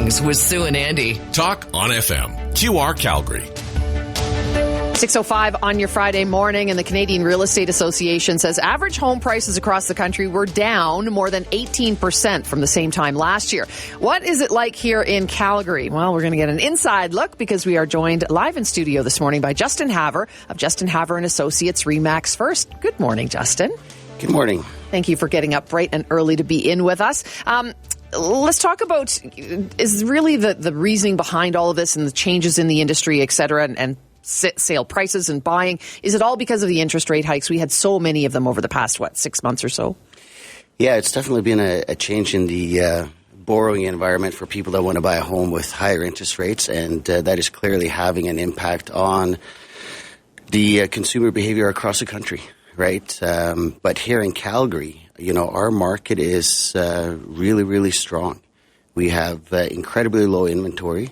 Mornings with Sue and Andy. Talk on FM, QR Calgary. 6:05 on your Friday morning, and the Canadian Real Estate Association says average home prices across the country were down more than 18% from the same time last year. What is it like here in Calgary? Well, we're going to get an inside look because we are joined live in studio this morning by Justin Haver of Justin Haver and Associates RE/MAX First. Good morning, Justin. Good morning. Thank you for getting up bright and early to be in with us. Let's talk about is really the reasoning behind all of this and the changes in the industry, et cetera, and sale prices and buying. Is it all because of the interest rate hikes? We had so many of them over the past, 6 months or so? Yeah, it's definitely been a change in the borrowing environment for people that want to buy a home with higher interest rates, and that is clearly having an impact on the consumer behavior across the country, right? But here in Calgary, our market is really, really strong. We have incredibly low inventory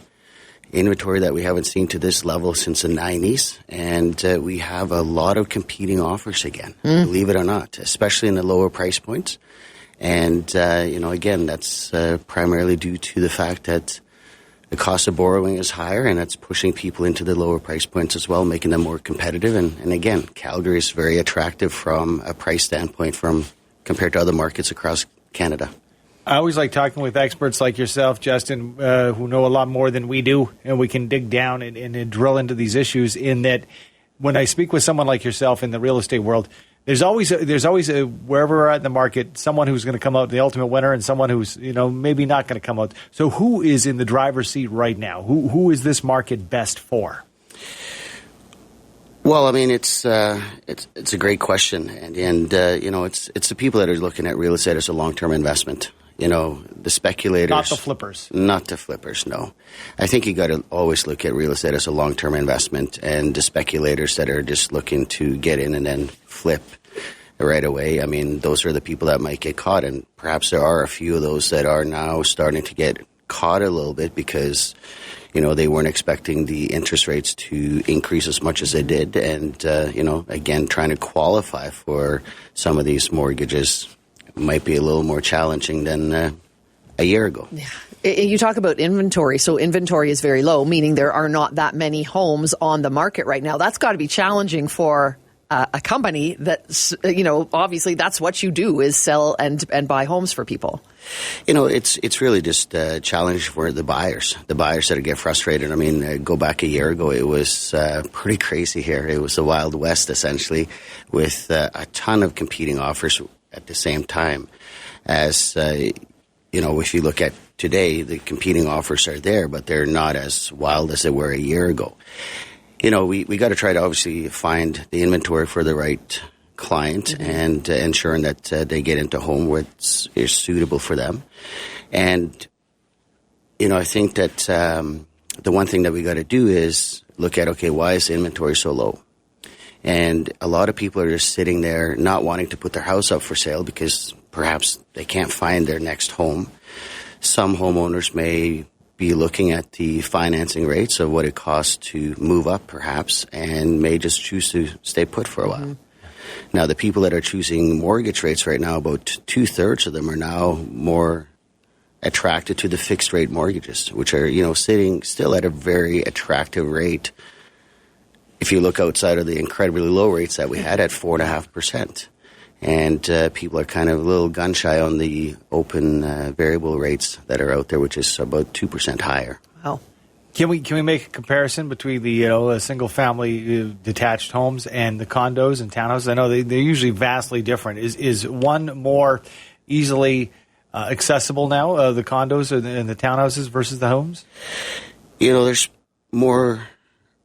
that we haven't seen to this level since the 90s, and we have a lot of competing offers again, believe it or not, especially in the lower price points. And, again, that's primarily due to the fact that the cost of borrowing is higher, and that's pushing people into the lower price points as well, making them more competitive. And again, Calgary is very attractive from a price standpoint compared to other markets across Canada. I always like talking with experts like yourself, Justin, who know a lot more than we do, and we can dig down and drill into these issues. In that, when I speak with someone like yourself in the real estate world, there's always wherever we're at in the market, someone who's going to come out the ultimate winner and someone who's maybe not going to come out. So, who is in the driver's seat right now? Who is this market best for? Well, I mean, it's a great question, and it's the people that are looking at real estate as a long-term investment. The speculators. Not the flippers. Not the flippers, no. I think you got to always look at real estate as a long-term investment, and the speculators that are just looking to get in and then flip right away. I mean, those are the people that might get caught, and perhaps there are a few of those that are now starting to get caught a little bit because, they weren't expecting the interest rates to increase as much as they did, and, again, trying to qualify for some of these mortgages might be a little more challenging than a year ago. Yeah. You talk about inventory. So inventory is very low, meaning there are not that many homes on the market right now. That's got to be challenging for a company that, obviously that's what you do is sell and buy homes for people. It's really just a challenge for the buyers that get frustrated. I mean, go back a year ago, it was pretty crazy here. It was the Wild West, essentially, with a ton of competing offers at the same time as, if you look at today, the competing offers are there, but they're not as wild as they were a year ago. We got to try to obviously find the inventory for the right client and ensuring that they get into home where is suitable for them. And, I think that the one thing that we got to do is look at, okay, why is the inventory so low? And a lot of people are just sitting there not wanting to put their house up for sale because perhaps they can't find their next home. Some homeowners may be looking at the financing rates of what it costs to move up perhaps and may just choose to stay put for a while. Mm-hmm. Now, the people that are choosing mortgage rates right now, about 2/3 of them are now more attracted to the fixed rate mortgages, which are, sitting still at a very attractive rate. If you look outside of the incredibly low rates that we had at 4.5%, and people are kind of a little gun shy on the open variable rates that are out there, which is about 2% higher. Wow. Can we make a comparison between the single family detached homes and the condos and townhouses? I know they're usually vastly different. Is one more easily accessible now, the condos and the townhouses versus the homes? There's more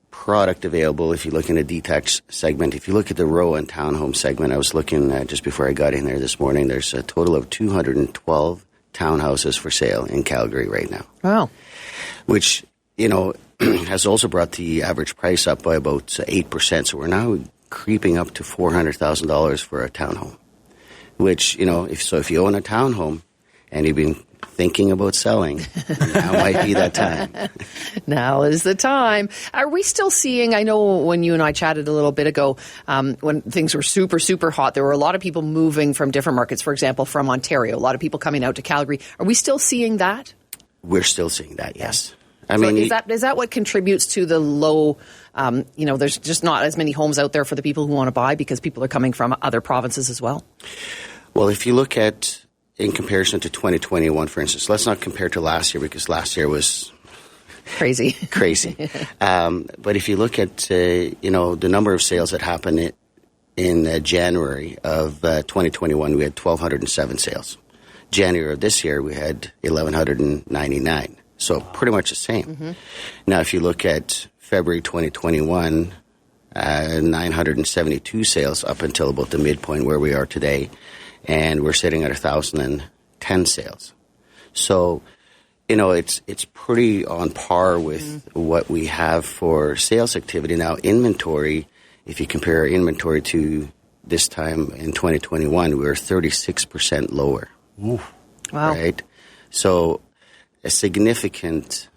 product available if you look in a detached segment. If you look at the row and townhome segment, I was looking just before I got in there this morning, there's a total of 212 townhouses for sale in Calgary right now. Wow. Which, has also brought the average price up by about 8%. So we're now creeping up to $400,000 for a townhome, which, if you own a townhome and you've been thinking about selling, now might be that time. Now is the time. Are we still seeing, I know when you and I chatted a little bit ago, when things were super, super hot, there were a lot of people moving from different markets, for example, from Ontario, a lot of people coming out to Calgary. Are we still seeing that? We're still seeing that, yes. I So mean, is that what contributes to the low, there's just not as many homes out there for the people who want to buy because people are coming from other provinces as well? well, if you look at, in comparison to 2021, for instance, let's not compare to last year because last year was Crazy. But if you look at, the number of sales that happened in January of 2021, we had 1,207 sales. January of this year, we had 1,199. So pretty much the same. Mm-hmm. Now, if you look at February 2021, 972 sales up until about the midpoint where we are today, and we're sitting at 1,010 sales. So, it's pretty on par with what we have for sales activity. Now, inventory, if you compare inventory to this time in 2021, we were 36% lower. Ooh. Wow. Right? So a significant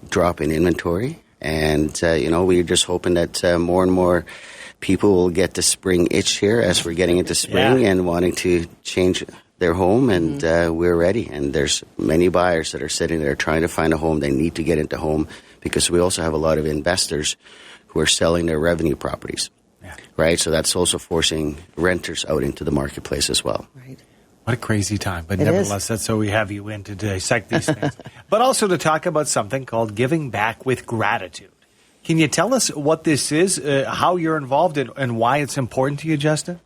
drop in inventory. And, we're just hoping that more and more people will get the spring itch here as we're getting into spring and wanting to change their home. And we're ready. And there's many buyers that are sitting there trying to find a home. They need to get into home because we also have a lot of investors who are selling their revenue properties. Yeah. Right? So that's also forcing renters out into the marketplace as well. Right. What a crazy time. But nevertheless, that's so we have you in to dissect these things. But also to talk about something called giving back with gratitude. Can you tell us what this is, how you're involved, and why it's important to you, Justin?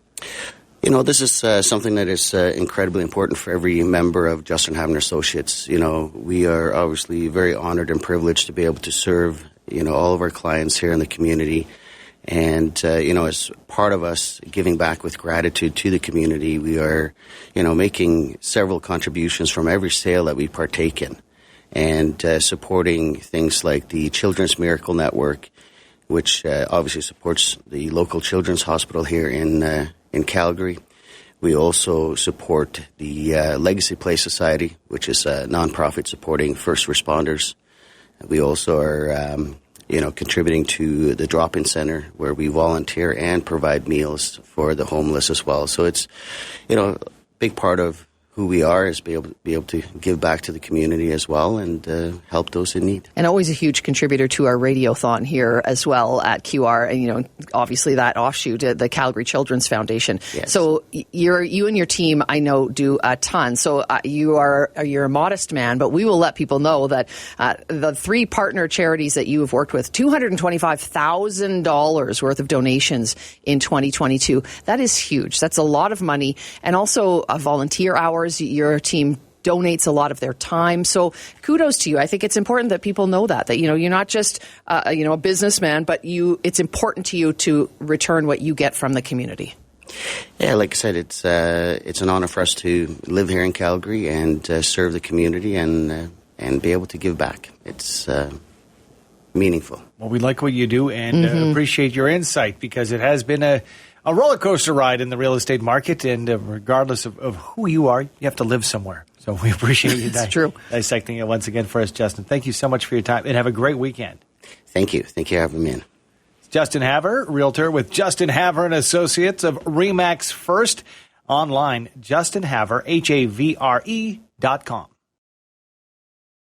This is something that is incredibly important for every member of Justin Havner Associates. We are obviously very honored and privileged to be able to serve, all of our clients here in the community. And, as part of us giving back with gratitude to the community, we are, making several contributions from every sale that we partake in and supporting things like the Children's Miracle Network, which obviously supports the local children's hospital here in Calgary. We also support the Legacy Play Society, which is a nonprofit supporting first responders. We also are contributing to the drop-in center where we volunteer and provide meals for the homeless as well. So it's, a big part of who we are is be able to give back to the community as well and help those in need. And always a huge contributor to our radiothon here as well at QR. And, obviously that offshoot, the Calgary Children's Foundation. Yes. So you and your team, I know, do a ton. So you're a modest man, but we will let people know that the 3 partner charities that you have worked with, $225,000 worth of donations in 2022. That is huge. That's a lot of money. And also volunteer hours. Your team donates a lot of their time. So kudos to you. I think it's important that people know that you're not just, a businessman, but it's important to you to return what you get from the community. Yeah, like I said, it's an honor for us to live here in Calgary and serve the community and be able to give back. It's meaningful. Well, we like what you do and appreciate your insight because it has been a roller coaster ride in the real estate market, and regardless of who you are, you have to live somewhere. So we appreciate you dissecting it once again for us, Justin. Thank you so much for your time, and have a great weekend. Thank you. Thank you for having me in. Justin Havner, realtor with Justin Havner and Associates of RE/MAX First. Online, justinhavre, HAVRE.com.